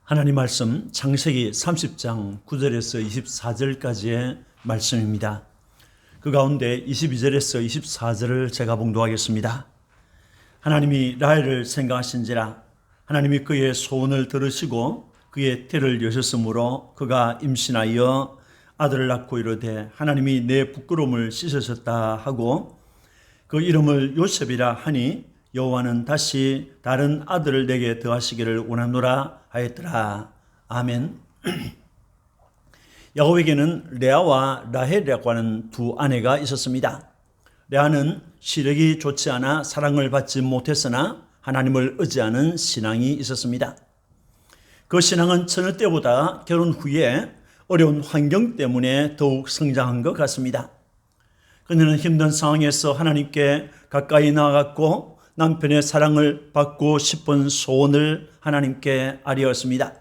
하나님 말씀 창세기 30장 9절에서 24절까지의 말씀입니다. 그 가운데 22절에서 24절을 제가 봉독하겠습니다. 하나님이 라헬을 생각하신지라 하나님이 그의 소원을 들으시고 그의 태를 여셨으므로 그가 임신하여 아들을 낳고 이르되 하나님이 내 부끄러움을 씻으셨다 하고 그 이름을 요셉이라 하니 여호와는 다시 다른 아들을 내게 더하시기를 원하노라 하였더라. 아멘. 야곱에게는 레아와 라헬이라고 하는 두 아내가 있었습니다. 레아는 시력이 좋지 않아 사랑을 받지 못했으나 하나님을 의지하는 신앙이 있었습니다. 그 신앙은 처녀 때보다 결혼 후에 어려운 환경 때문에 더욱 성장한 것 같습니다. 그녀는 힘든 상황에서 하나님께 가까이 나아갔고 남편의 사랑을 받고 싶은 소원을 하나님께 아뢰었습니다.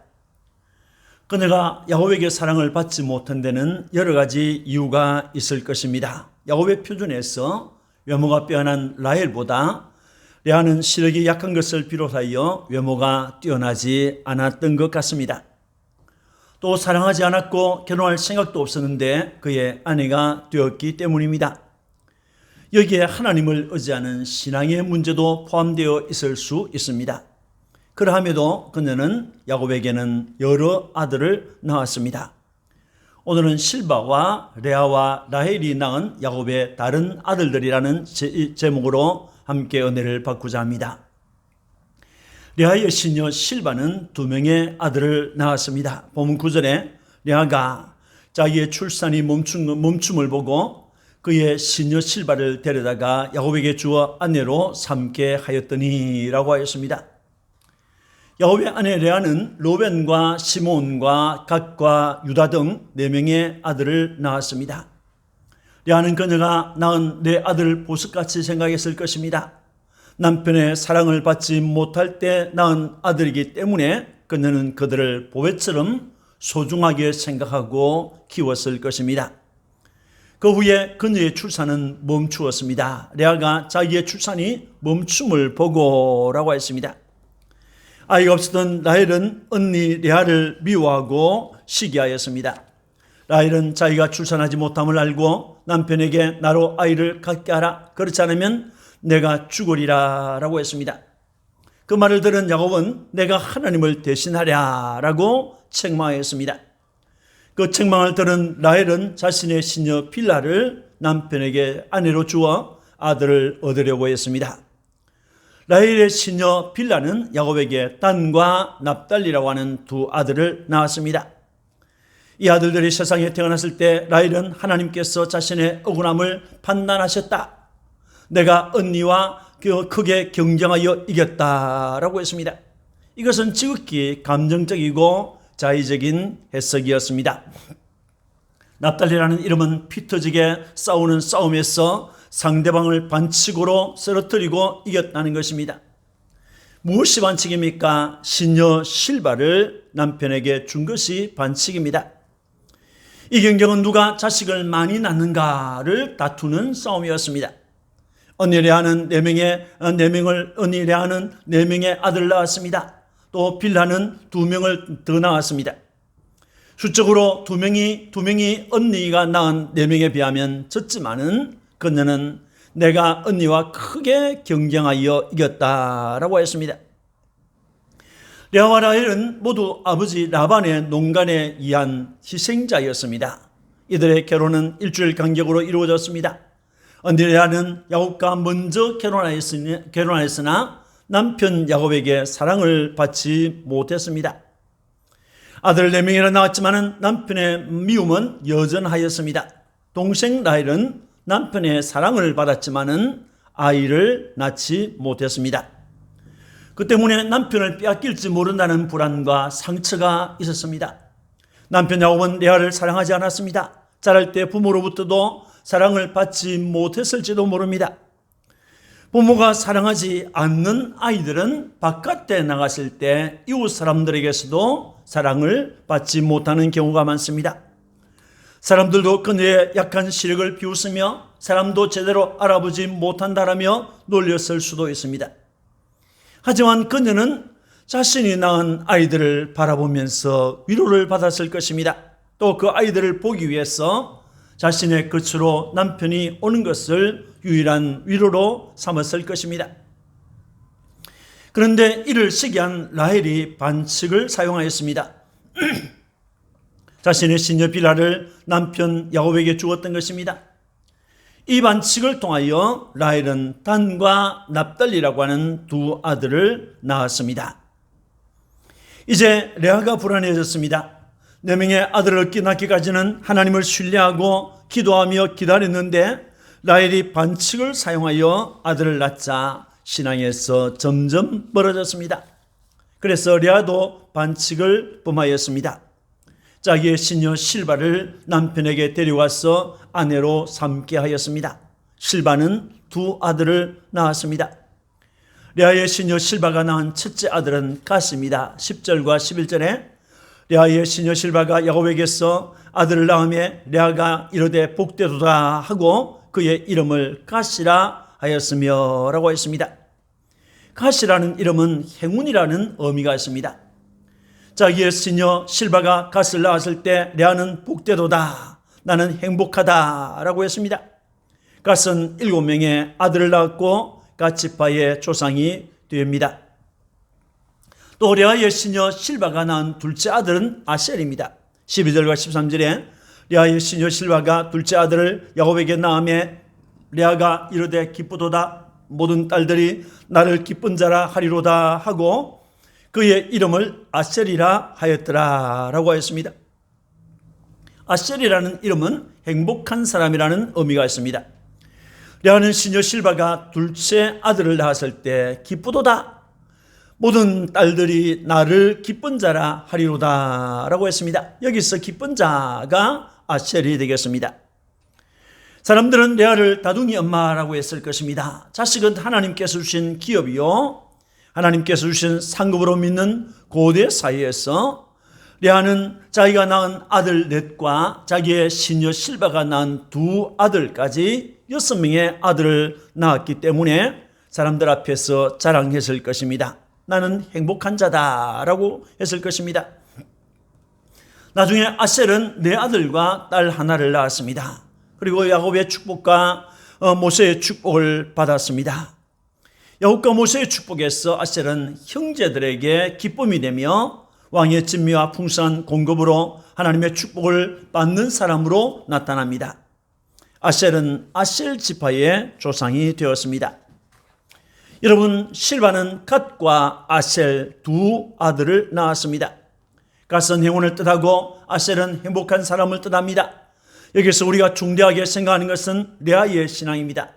그녀가 야곱에게 사랑을 받지 못한 데는 여러 가지 이유가 있을 것입니다. 야곱의 표준에서 외모가 빼어난 라헬보다 레아는 시력이 약한 것을 비롯하여 외모가 뛰어나지 않았던 것 같습니다. 또 사랑하지 않았고 결혼할 생각도 없었는데 그의 아내가 되었기 때문입니다. 여기에 하나님을 의지하는 신앙의 문제도 포함되어 있을 수 있습니다. 그러함에도 그녀는 야곱에게는 여러 아들을 낳았습니다. 오늘은 실바와 레아와 라헬이 낳은 야곱의 다른 아들들이라는 제목으로 함께 은혜를 받고자 합니다. 레아의 시녀 실바는 두 명의 아들을 낳았습니다. 본문 9절에 레아가 자기의 출산이 멈춤을 보고 그의 시녀 실바를 데려다가 야곱에게 주어 아내로 삼게 하였더니 라고 하였습니다. 야곱의 아내 레아는 로벤과 시몬과 갓과 유다 등 4명의 아들을 낳았습니다. 레아는 그녀가 낳은 4아들을 보석같이 생각했을 것입니다. 남편의 사랑을 받지 못할 때 낳은 아들이기 때문에 그녀는 그들을 보배처럼 소중하게 생각하고 키웠을 것입니다. 그 후에 그녀의 출산은 멈추었습니다. 레아가 자기의 출산이 멈춤을 보고라고 했습니다. 아이가 없었던 라헬은 언니 레아를 미워하고 시기하였습니다. 라헬은 자기가 출산하지 못함을 알고 남편에게 나로 아이를 갖게 하라. 그렇지 않으면 내가 죽으리라 라고 했습니다. 그 말을 들은 야곱은 내가 하나님을 대신하랴 라고 책망하였습니다. 그 책망을 들은 라헬은 자신의 시녀 빌라를 남편에게 아내로 주어 아들을 얻으려고 했습니다. 라헬의 시녀 빌라는 야곱에게 단과 납달리라고 하는 두 아들을 낳았습니다. 이 아들들이 세상에 태어났을 때 라헬은 하나님께서 자신의 억울함을 판단하셨다. 내가 언니와 크게 경쟁하여 이겼다라고 했습니다. 이것은 지극히 감정적이고 자의적인 해석이었습니다. 납달리라는 이름은 피 터지게 싸우는 싸움에서 상대방을 반칙으로 쓰러뜨리고 이겼다는 것입니다. 무엇이 반칙입니까? 시녀 실바를 남편에게 준 것이 반칙입니다. 이 경쟁은 누가 자식을 많이 낳는가를 다투는 싸움이었습니다. 언니 레아는 4명의 아들을 낳았습니다. 또 빌라는 2명을 더 낳았습니다. 수적으로 2명이 언니가 낳은 4명에 비하면 적지만은 그녀는 내가 언니와 크게 경쟁하여 이겼다라고 했습니다. 레아와 라헬은 모두 아버지 라반의 농간에 의한 희생자였습니다. 이들의 결혼은 일주일 간격으로 이루어졌습니다. 언니 레아는 야곱과 먼저 결혼하였으나 남편 야곱에게 사랑을 받지 못했습니다. 아들 4명이나 낳았지만 남편의 미움은 여전하였습니다. 동생 라헬은 남편의 사랑을 받았지만 아이를 낳지 못했습니다. 그 때문에 남편을 빼앗길지 모른다는 불안과 상처가 있었습니다. 남편 야곱은 레아를 사랑하지 않았습니다. 자랄 때 부모로부터도 사랑을 받지 못했을지도 모릅니다. 부모가 사랑하지 않는 아이들은 바깥에 나갔을 때 이웃 사람들에게서도 사랑을 받지 못하는 경우가 많습니다. 사람들도 그녀의 약한 시력을 비웃으며 사람도 제대로 알아보지 못한다라며 놀렸을 수도 있습니다. 하지만 그녀는 자신이 낳은 아이들을 바라보면서 위로를 받았을 것입니다. 또 그 아이들을 보기 위해서 자신의 곁으로 남편이 오는 것을 유일한 위로로 삼았을 것입니다. 그런데 이를 시기한 라헬이 반칙을 사용하였습니다. 자신의 시녀 빌하를 남편 야곱에게 주었던 것입니다. 이 반칙을 통하여 라헬은 단과 납달리라고 하는 두 아들을 낳았습니다. 이제 레아가 불안해졌습니다. 4명의 아들을 낳기까지는 하나님을 신뢰하고 기도하며 기다렸는데 라헬이 반칙을 사용하여 아들을 낳자 신앙에서 점점 멀어졌습니다. 그래서 레아도 반칙을 범하였습니다. 자기의 시녀 실바를 남편에게 데려와서 아내로 삼게 하였습니다. 실바는 두 아들을 낳았습니다. 레아의 시녀 실바가 낳은 첫째 아들은 가스입니다. 10절과 11절에 레아의 시녀 실바가 야곱에게서 아들을 낳음에 레아가 이르되 복되도다 하고 그의 이름을 가시라 하였으며 라고 했습니다. 가시라는 이름은 행운이라는 의미가 있습니다. 자기의 시녀 실바가 가스를 낳았을 때 레아는 복되도다, 나는 행복하다 라고 했습니다. 가스는 7명의 아들을 낳았고 갓지파의 조상이 됩니다. 또 레아의 시녀 실바가 낳은 둘째 아들은 아셀입니다. 12절과 13절에 레아의 시녀 실바가 둘째 아들을 야곱에게 낳음에 레아가 이르되 기쁘도다, 모든 딸들이 나를 기쁜 자라 하리로다 하고 그의 이름을 아셀이라 하였더라 라고 하였습니다. 아셀이라는 이름은 행복한 사람이라는 의미가 있습니다. 레아는 시녀 실바가 둘째 아들을 낳았을 때 기쁘도다, 모든 딸들이 나를 기쁜 자라 하리로다 라고 했습니다. 여기서 기쁜 자가 아셀이 되겠습니다. 사람들은 레아를 다둥이 엄마라고 했을 것입니다. 자식은 하나님께서 주신 기업이요, 하나님께서 주신 상급으로 믿는 고대 사회에서 레아는 자기가 낳은 아들 넷과 자기의 시녀 실바가 낳은 두 아들까지 6명의 아들을 낳았기 때문에 사람들 앞에서 자랑했을 것입니다. 나는 행복한 자다라고 했을 것입니다. 나중에 아셀은 4아들과 딸 하나를 낳았습니다. 그리고 야곱의 축복과 모세의 축복을 받았습니다. 야곱과 모세의 축복에서 아셀은 형제들에게 기쁨이 되며 왕의 진미와 풍성한 공급으로 하나님의 축복을 받는 사람으로 나타납니다. 아셀은 아셀 지파의 조상이 되었습니다. 여러분, 실바는 갓과 아셀 두 아들을 낳았습니다. 갓은 행운을 뜻하고 아셀은 행복한 사람을 뜻합니다. 여기서 우리가 중대하게 생각하는 것은 레아의 신앙입니다.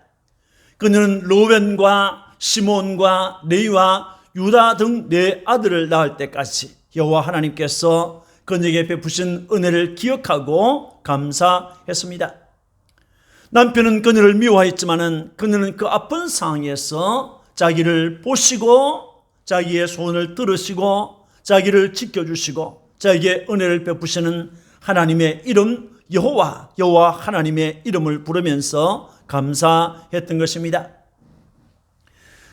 그녀는 로벤과 시몬과 레위와 유다 등 4아들을 낳을 때까지 여호와 하나님께서 그녀에게 베푸신 은혜를 기억하고 감사했습니다. 남편은 그녀를 미워했지만은 그녀는 그 아픈 상황에서 자기를 보시고 자기의 소원을 들으시고 자기를 지켜주시고 자기에게 은혜를 베푸시는 하나님의 이름 여호와 하나님의 이름을 부르면서 감사했던 것입니다.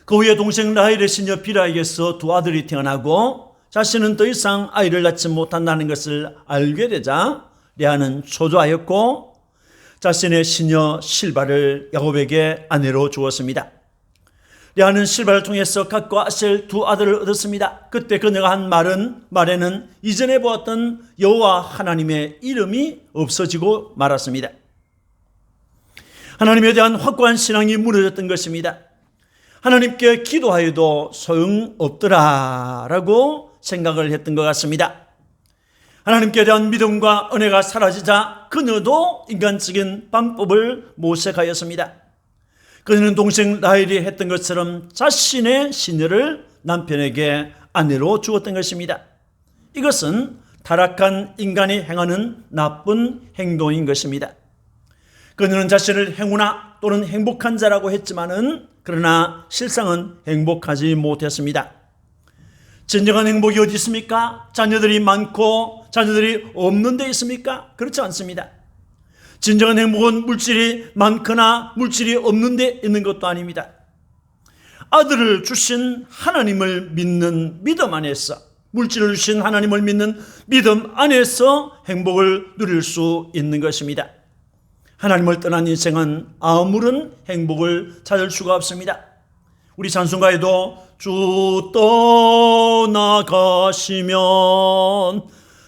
그 후에 동생 라헬의 시녀 빌하에게서 두 아들이 태어나고 자신은 더 이상 아이를 낳지 못한다는 것을 알게 되자 레아는 초조하였고 자신의 시녀 실바를 야곱에게 아내로 주었습니다. 레아는 실바를 통해서 갓과 아셀 두 아들을 얻었습니다. 그때 그녀가 한 말에는 이전에 보았던 여호와 하나님의 이름이 없어지고 말았습니다. 하나님에 대한 확고한 신앙이 무너졌던 것입니다. 하나님께 기도하여도 소용없더라라고 생각을 했던 것 같습니다. 하나님께 대한 믿음과 은혜가 사라지자 그녀도 인간적인 방법을 모색하였습니다. 그녀는 동생 라헬이 했던 것처럼 자신의 시녀를 남편에게 아내로 주었던 것입니다. 이것은 타락한 인간이 행하는 나쁜 행동인 것입니다. 그녀는 자신을 행운아 또는 행복한 자라고 했지만은 그러나 실상은 행복하지 못했습니다. 진정한 행복이 어디 있습니까? 자녀들이 많고 자녀들이 없는 데 있습니까? 그렇지 않습니다. 진정한 행복은 물질이 많거나 물질이 없는 데 있는 것도 아닙니다. 아들을 주신 하나님을 믿는 믿음 안에서, 물질을 주신 하나님을 믿는 믿음 안에서 행복을 누릴 수 있는 것입니다. 하나님을 떠난 인생은 아무런 행복을 찾을 수가 없습니다. 우리 찬송가에도 주 떠나가시면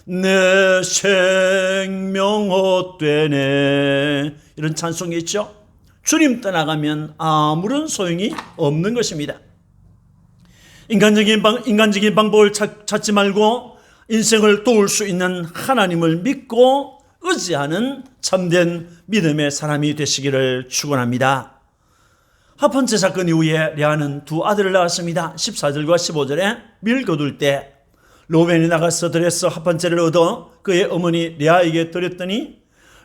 내 생명 헛되네, 이런 찬송이 있죠. 주님 떠나가면 아무런 소용이 없는 것입니다. 인간적인 방법을 찾지 말고 인생을 도울 수 있는 하나님을 믿고 의지하는 참된 믿음의 사람이 되시기를 축원합니다. 첫 번째 사건 이후에 레아는 두 아들을 낳았습니다. 14절과 15절에 밀 거둘 때 로벤이 나가서 들에서 첫 번째를 얻어 그의 어머니 레아에게 드렸더니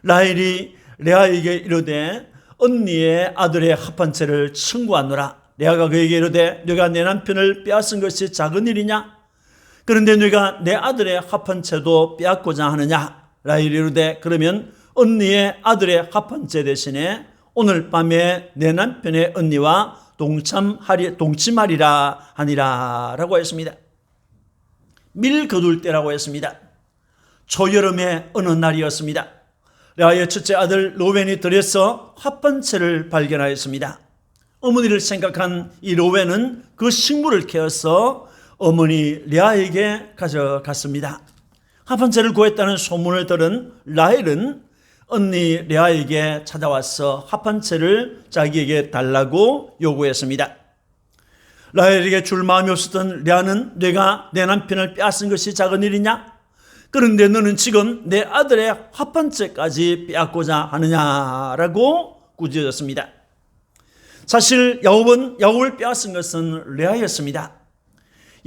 라헬이 레아에게 이르되 언니의 아들의 첫 번째를 청구하노라. 레아가 그에게 이르되 네가 내 남편을 빼앗은 것이 작은 일이냐? 그런데 네가 내 아들의 첫 번째도 빼앗고자 하느냐? 라헬이 이르되 그러면 언니의 아들의 첫 번째 대신에 오늘 밤에 내 남편의 언니와 동침하리라 하니라 라고 했습니다. 밀 거둘 때라고 했습니다. 초여름의 어느 날이었습니다. 레아의 첫째 아들 로벤이 들에서 첫 번째를 발견하였습니다. 어머니를 생각한 이 로벤은 그 식물을 캐어서 어머니 레아에게 가져갔습니다. 첫 번째를 구했다는 소문을 들은 라헬은 언니 레아에게 찾아와서 첫 번째를 자기에게 달라고 요구했습니다. 라헬에게 줄 마음이 없었던 레아는 내가 내 남편을 빼앗은 것이 작은 일이냐? 그런데 너는 지금 내 아들의 첫 번째까지 빼앗고자 하느냐라고 꾸짖었습니다. 사실 야곱을 빼앗은 것은 레아였습니다.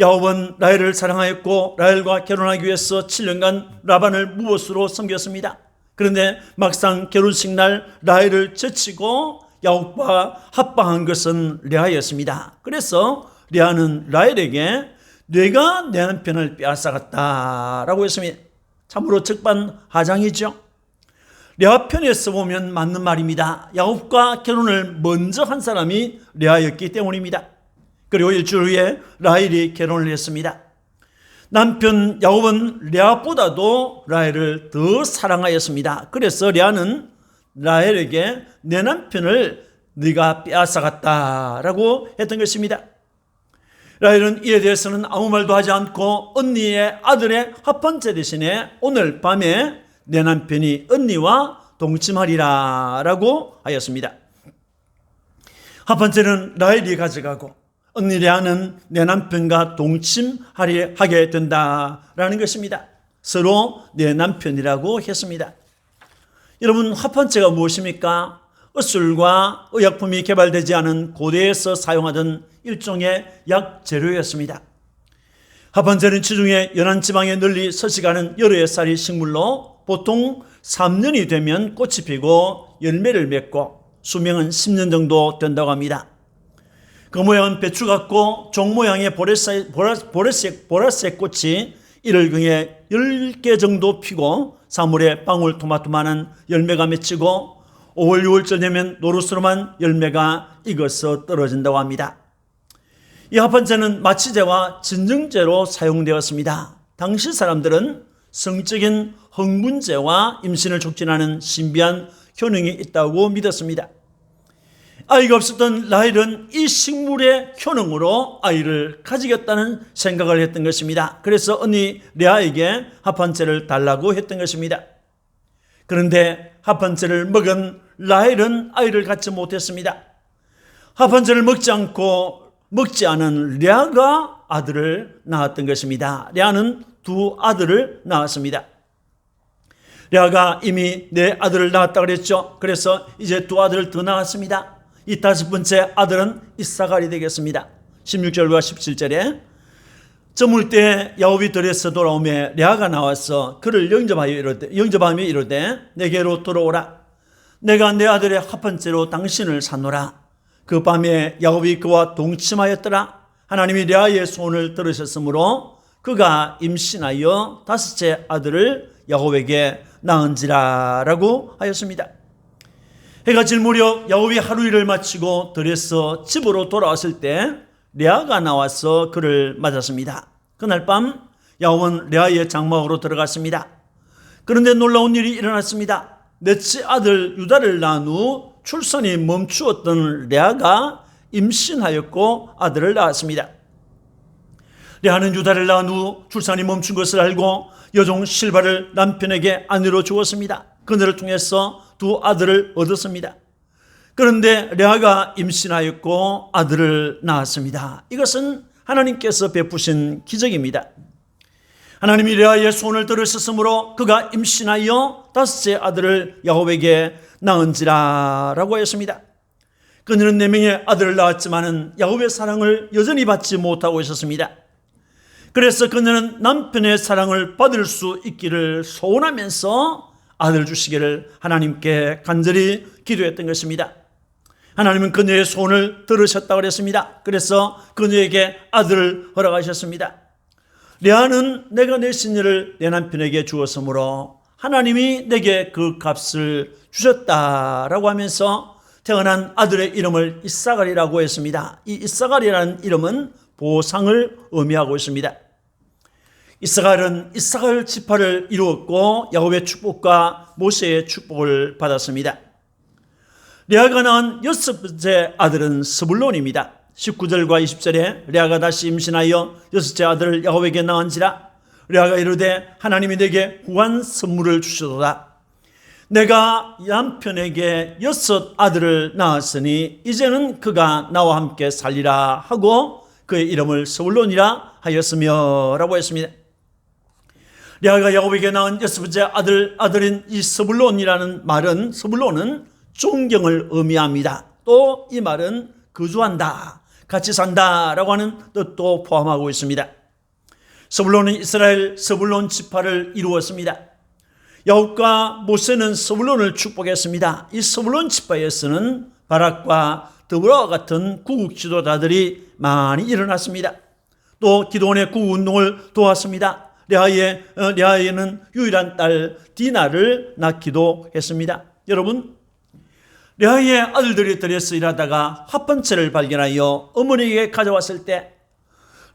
야곱은 라헬을 사랑하였고 라헬과 결혼하기 위해서 7년간 라반을 무보수로 섬겼습니다. 그런데 막상 결혼식 날 라헬을 제치고 야곱과 합방한 것은 레아였습니다. 그래서 레아는 라헬에게 네가 내 남편을 빼앗아갔다라고 했습니다. 참으로 적반하장이죠. 레아 편에서 보면 맞는 말입니다. 야곱과 결혼을 먼저 한 사람이 레아였기 때문입니다. 그리고 일주일 후에 라헬이 결혼을 했습니다. 남편 야곱은 레아보다도 라헬을 더 사랑하였습니다. 그래서 레아는 라헬에게 내 남편을 네가 빼앗아갔다라고 했던 것입니다. 라헬은 이에 대해서는 아무 말도 하지 않고 언니의 아들의 첫 번째 대신에 오늘 밤에 내 남편이 언니와 동침하리라 라고 하였습니다. 첫 번째는 라헬이 가져가고 언니 레아는 내 남편과 동침하게 된다라는 것입니다. 서로 내 남편이라고 했습니다. 여러분, 첫 번째가 무엇입니까? 의술과 의약품이 개발되지 않은 고대에서 사용하던 일종의 약 재료였습니다. 첫 번째는 지중해 연안 지방에 널리 서식하는 여러 해살이 식물로 보통 3년이 되면 꽃이 피고 열매를 맺고 수명은 10년 정도 된다고 합니다. 그 모양은 배추 같고 종 모양의 보라색 꽃이 1월경에 10개 정도 피고 3월에 방울토마토만한 열매가 맺히고 5월 6월쯤 되면 노릇스름한 열매가 익어서 떨어진다고 합니다. 이 첫 번째는 마취제와 진정제로 사용되었습니다. 당시 사람들은 성적인 흥분제와 임신을 촉진하는 신비한 효능이 있다고 믿었습니다. 아이가 없었던 라헬은 이 식물의 효능으로 아이를 가지겠다는 생각을 했던 것입니다. 그래서 언니 레아에게 첫 번째를 달라고 했던 것입니다. 그런데 첫 번째를 먹은 라헬은 아이를 갖지 못했습니다. 첫 번째를 먹지 않은 레아가 아들을 낳았던 것입니다. 레아는 두 아들을 낳았습니다. 레아가 이미 내 아들을 낳았다고 그랬죠. 그래서 이제 두 아들을 더 낳았습니다. 이 다섯 번째 아들은 이사갈이 되겠습니다. 16절과 17절에 저물 때 야곱이 들에서 돌아오매 레아가 나와서 그를 영접하며 이르되 내게로 돌아오라. 내가 내 아들의 첫 번째로 당신을 샀노라. 그 밤에 야곱이 그와 동침하였더라. 하나님이 레아의 소원을 들으셨으므로 그가 임신하여 다섯째 아들을 야곱에게 낳은지라라고 하였습니다. 해가 질 무렵 야곱이 하루 일을 마치고 들에서 집으로 돌아왔을 때 레아가 나와서 그를 맞았습니다. 그날 밤 야곱은 레아의 장막으로 들어갔습니다. 그런데 놀라운 일이 일어났습니다. 넷째 아들 유다를 낳은 후 출산이 멈추었던 레아가 임신하였고 아들을 낳았습니다. 레아는 유다를 낳은 후 출산이 멈춘 것을 알고 여종 실바를 남편에게 아내로 주었습니다. 그녀를 통해서 두 아들을 얻었습니다. 그런데 레아가 임신하였고 아들을 낳았습니다. 이것은 하나님께서 베푸신 기적입니다. 하나님이 레아의 손을 들으셨으므로 그가 임신하여 다섯째 아들을 야곱에게 낳은지라라고 했습니다. 그녀는 4명의 아들을 낳았지만 야곱의 사랑을 여전히 받지 못하고 있었습니다. 그래서 그녀는 남편의 사랑을 받을 수 있기를 소원하면서 아들 주시기를 하나님께 간절히 기도했던 것입니다. 하나님은 그녀의 소원을 들으셨다고 그랬습니다. 그래서 그녀에게 아들을 허락하셨습니다. 레아는 내가 내 시녀를 내 남편에게 주었으므로 하나님이 내게 그 값을 주셨다라고 하면서 태어난 아들의 이름을 이사갈이라고 했습니다. 이 이사갈이라는 이름은 보상을 의미하고 있습니다. 이사갈은 이사갈 지파를 이루었고 야곱의 축복과 모세의 축복을 받았습니다. 레아가 낳은 6번째 아들은 스불론입니다. 19절과 20절에 레아가 다시 임신하여 6째 아들을 야곱에게 낳은지라 레아가 이르되 하나님이 내게 후한 선물을 주시도다. 내가 남편에게 6 아들을 낳았으니 이제는 그가 나와 함께 살리라 하고 그의 이름을 스불론이라 하였으며 라고 했습니다. 레아가 야곱에게 낳은 6번째 아들인 이 스불론이라는 말은 스불론은 존경을 의미합니다. 또 이 말은 거주한다, 같이 산다라고 하는 뜻도 포함하고 있습니다. 스불론은 이스라엘 스불론 지파를 이루었습니다. 야곱과 모세는 스불론을 축복했습니다. 이 스불론 지파에서는 바락과 드보라와 같은 구국 지도자들이 많이 일어났습니다. 또 기드온의 구국 운동을 도왔습니다. 레아에는 유일한 딸 디나를 낳기도 했습니다. 여러분, 레아의 아들들이 들에서 일하다가 합번체를 발견하여 어머니에게 가져왔을 때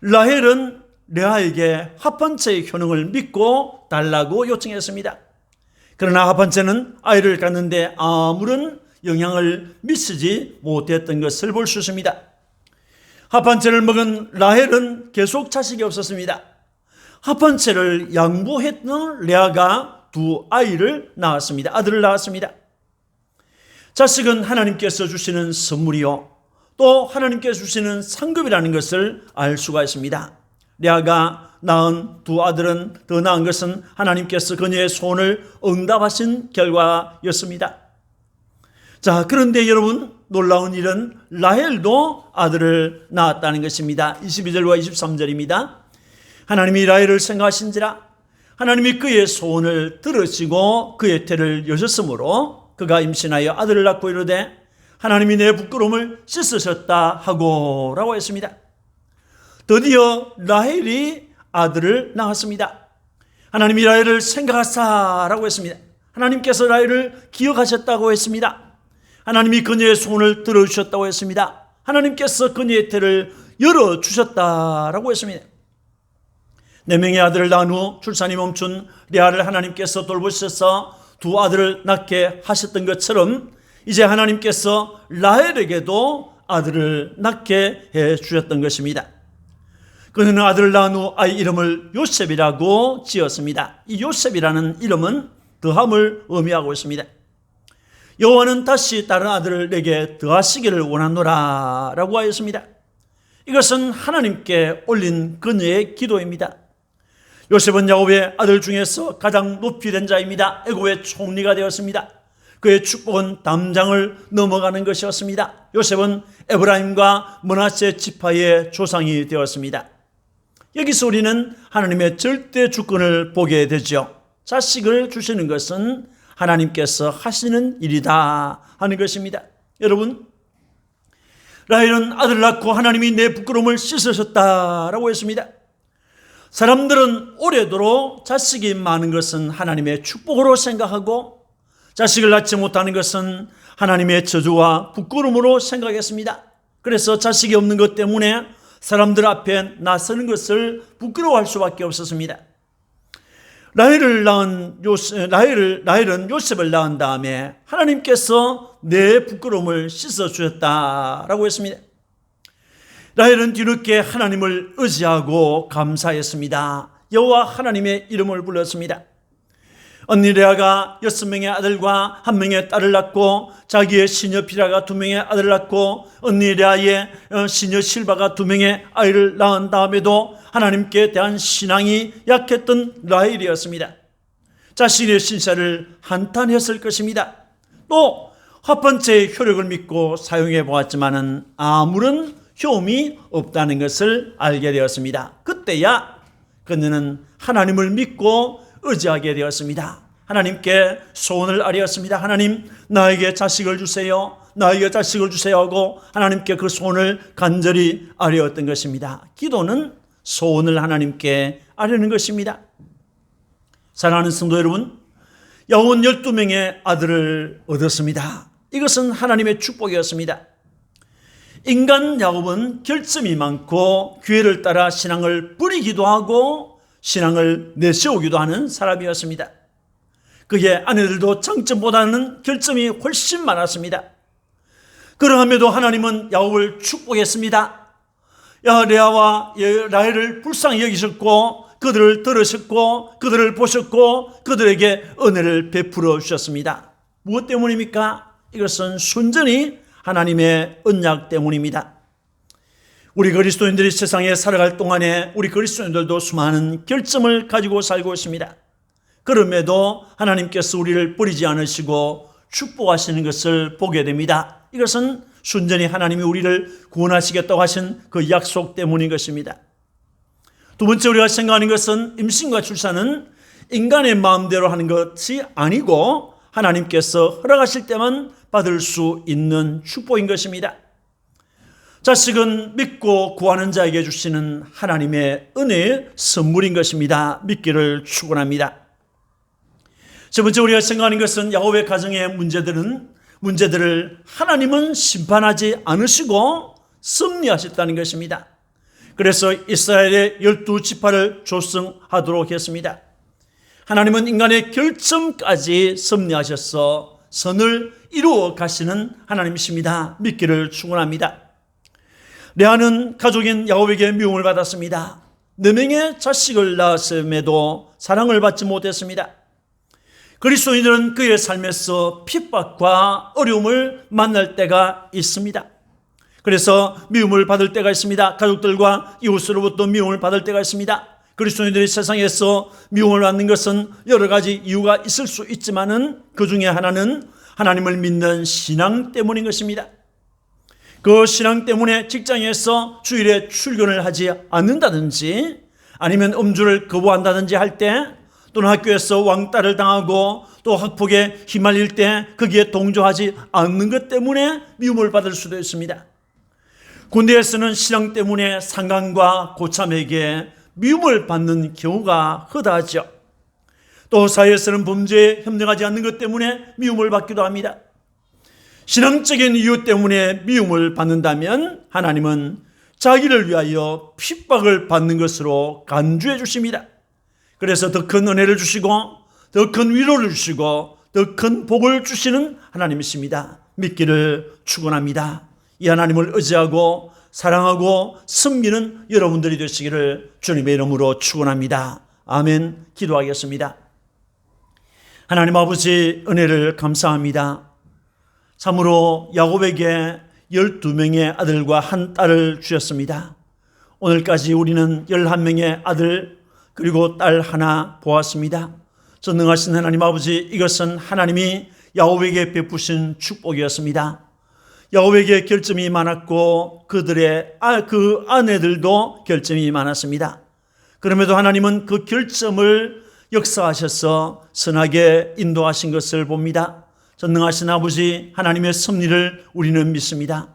라헬은 레아에게 합번체의 효능을 믿고 달라고 요청했습니다. 그러나 합번체는 아이를 갖는데 아무런 영향을 미치지 못했던 것을 볼 수 있습니다. 합번체를 먹은 라헬은 계속 자식이 없었습니다. 합번체를 양보했던 레아가 2 아이를 낳았습니다. 아들을 낳았습니다. 자식은 하나님께서 주시는 선물이요 또 하나님께서 주시는 상급이라는 것을 알 수가 있습니다. 레아가 낳은 2 아들은 더 나은 것은 하나님께서 그녀의 소원을 응답하신 결과였습니다. 자, 그런데 여러분, 놀라운 일은 라헬도 아들을 낳았다는 것입니다. 22절과 23절입니다. 하나님이 라헬을 생각하신지라 하나님이 그의 소원을 들으시고 그의 태를 여셨으므로 그가 임신하여 아들을 낳고 이르되 하나님이 내 부끄러움을 씻으셨다 하고 라고 했습니다. 드디어 라헬이 아들을 낳았습니다. 하나님이 라헬을 생각하사라고 했습니다. 하나님께서 라헬을 기억하셨다고 했습니다. 하나님이 그녀의 소원을 들어주셨다고 했습니다. 하나님께서 그녀의 태를 열어주셨다라고 했습니다. 4명의 아들을 낳은 후 출산이 멈춘 레아를 하나님께서 돌보셔서 2 아들을 낳게 하셨던 것처럼 이제 하나님께서 라헬에게도 아들을 낳게 해 주셨던 것입니다. 그는 아들을 낳은 후 아이 이름을 요셉이라고 지었습니다. 이 요셉이라는 이름은 더함을 의미하고 있습니다. 여호와는 다시 다른 아들을 내게 더하시기를 원하노라 라고 하였습니다. 이것은 하나님께 올린 그녀의 기도입니다. 요셉은 야곱의 아들 중에서 가장 높이 된 자입니다. 애굽의 총리가 되었습니다. 그의 축복은 담장을 넘어가는 것이었습니다. 요셉은 에브라임과 므낫세 지파의 조상이 되었습니다. 여기서 우리는 하나님의 절대 주권을 보게 되죠. 자식을 주시는 것은 하나님께서 하시는 일이다 하는 것입니다. 여러분, 라헬은 아들을 낳고 하나님이 내 부끄러움을 씻으셨다라고 했습니다. 사람들은 오래도록 자식이 많은 것은 하나님의 축복으로 생각하고 자식을 낳지 못하는 것은 하나님의 저주와 부끄러움으로 생각했습니다. 그래서 자식이 없는 것 때문에 사람들 앞에 나서는 것을 부끄러워할 수밖에 없었습니다. 라헬은 요셉을 낳은 다음에 하나님께서 내 부끄러움을 씻어주셨다라고 했습니다. 라헬은 뒤늦게 하나님을 의지하고 감사했습니다. 여호와 하나님의 이름을 불렀습니다. 언니 레아가 6명의 아들과 1명의 딸을 낳고 자기의 시녀 비라가 2명의 아들을 낳고 언니 레아의 시녀 실바가 2명의 아이를 낳은 다음에도 하나님께 대한 신앙이 약했던 라헬이었습니다. 자신의 신사를 한탄했을 것입니다. 또 화판체의 효력을 믿고 사용해 보았지만은 아무런 효험이 없다는 것을 알게 되었습니다. 그때야 그녀는 하나님을 믿고 의지하게 되었습니다. 하나님께 소원을 아뢰었습니다. 하나님, 나에게 자식을 주세요. 나에게 자식을 주세요 하고 하나님께 그 소원을 간절히 아뢰었던 것입니다. 기도는 소원을 하나님께 아뢰는 것입니다. 사랑하는 성도 여러분, 야곱은 12명의 아들을 얻었습니다. 이것은 하나님의 축복이었습니다. 인간 야곱은 결점이 많고 기회를 따라 신앙을 뿌리기도 하고 신앙을 내세우기도 하는 사람이었습니다. 그의 아내들도 장점보다는 결점이 훨씬 많았습니다. 그러함에도 하나님은 야곱을 축복했습니다. 레아와 라헬을 불쌍히 여기셨고 그들을 들으셨고 그들을 보셨고 그들에게 은혜를 베풀어 주셨습니다. 무엇 때문입니까? 이것은 순전히 하나님의 언약 때문입니다. 우리 그리스도인들이 세상에 살아갈 동안에 우리 그리스도인들도 수많은 결점을 가지고 살고 있습니다. 그럼에도 하나님께서 우리를 버리지 않으시고 축복하시는 것을 보게 됩니다. 이것은 순전히 하나님이 우리를 구원하시겠다고 하신 그 약속 때문인 것입니다. 두 번째 우리가 생각하는 것은 임신과 출산은 인간의 마음대로 하는 것이 아니고 하나님께서 허락하실 때만 받을 수 있는 축복인 것입니다. 자식은 믿고 구하는 자에게 주시는 하나님의 은혜의 선물인 것입니다. 믿기를 축원합니다. 세 번째 우리가 생각하는 것은 야곱의 가정의 문제들을 하나님은 심판하지 않으시고 섭리하셨다는 것입니다. 그래서 이스라엘의 12지파를 조성하도록 했습니다. 하나님은 인간의 결점까지 섭리하셔서 선을 이루어 가시는 하나님이십니다. 믿기를 축원합니다. 레아는 가족인 야곱에게 미움을 받았습니다. 4명의 자식을 낳았음에도 사랑을 받지 못했습니다. 그리스도인들은 그의 삶에서 핍박과 어려움을 만날 때가 있습니다. 그래서 미움을 받을 때가 있습니다. 가족들과 이웃으로부터 미움을 받을 때가 있습니다. 그리스도인들이 세상에서 미움을 받는 것은 여러 가지 이유가 있을 수 있지만은 그 중에 하나는 하나님을 믿는 신앙 때문인 것입니다. 그 신앙 때문에 직장에서 주일에 출근을 하지 않는다든지 아니면 음주를 거부한다든지 할 때 또는 학교에서 왕따를 당하고 또 학폭에 휘말릴 때 거기에 동조하지 않는 것 때문에 미움을 받을 수도 있습니다. 군대에서는 신앙 때문에 상관과 고참에게 미움을 받는 경우가 허다하죠. 또 사회에서는 범죄에 협력하지 않는 것 때문에 미움을 받기도 합니다. 신앙적인 이유 때문에 미움을 받는다면 하나님은 자기를 위하여 핍박을 받는 것으로 간주해 주십니다. 그래서 더 큰 은혜를 주시고 더 큰 위로를 주시고 더 큰 복을 주시는 하나님이십니다. 믿기를 축원합니다. 이 하나님을 의지하고 사랑하고 섬기는 여러분들이 되시기를 주님의 이름으로 축원합니다. 아멘. 기도하겠습니다. 하나님 아버지 은혜를 감사합니다. 참으로 야곱에게 12명의 아들과 한 딸을 주셨습니다. 오늘까지 우리는 11명의 아들 그리고 딸 하나 보았습니다. 전능하신 하나님 아버지, 이것은 하나님이 야곱에게 베푸신 축복이었습니다. 야곱에게 결점이 많았고 그들의 그 아내들도 결점이 많았습니다. 그럼에도 하나님은 그 결점을 역사하셔서 선하게 인도하신 것을 봅니다. 전능하신 아버지 하나님의 섭리를 우리는 믿습니다.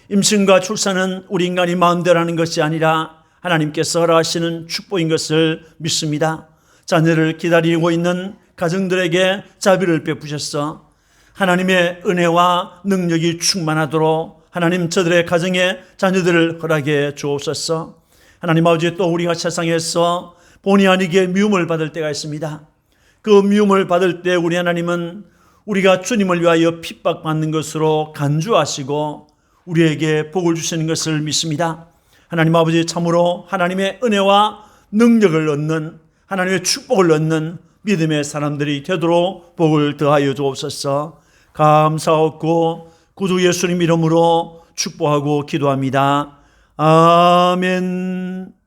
임신과 출산은 우리 인간이 마음대로 하는 것이 아니라 하나님께서 허락하시는 축복인 것을 믿습니다. 자녀를 기다리고 있는 가정들에게 자비를 베푸셔서 하나님의 은혜와 능력이 충만하도록 하나님 저들의 가정에 자녀들을 허락해 주옵소서. 하나님 아버지, 또 우리가 세상에서 본의 아니게 미움을 받을 때가 있습니다. 그 미움을 받을 때 우리 하나님은 우리가 주님을 위하여 핍박받는 것으로 간주하시고 우리에게 복을 주시는 것을 믿습니다. 하나님 아버지, 참으로 하나님의 은혜와 능력을 얻는, 하나님의 축복을 얻는 믿음의 사람들이 되도록 복을 더하여 주옵소서. 감사하고 구주 예수님 이름으로 축복하고 기도합니다. 아멘.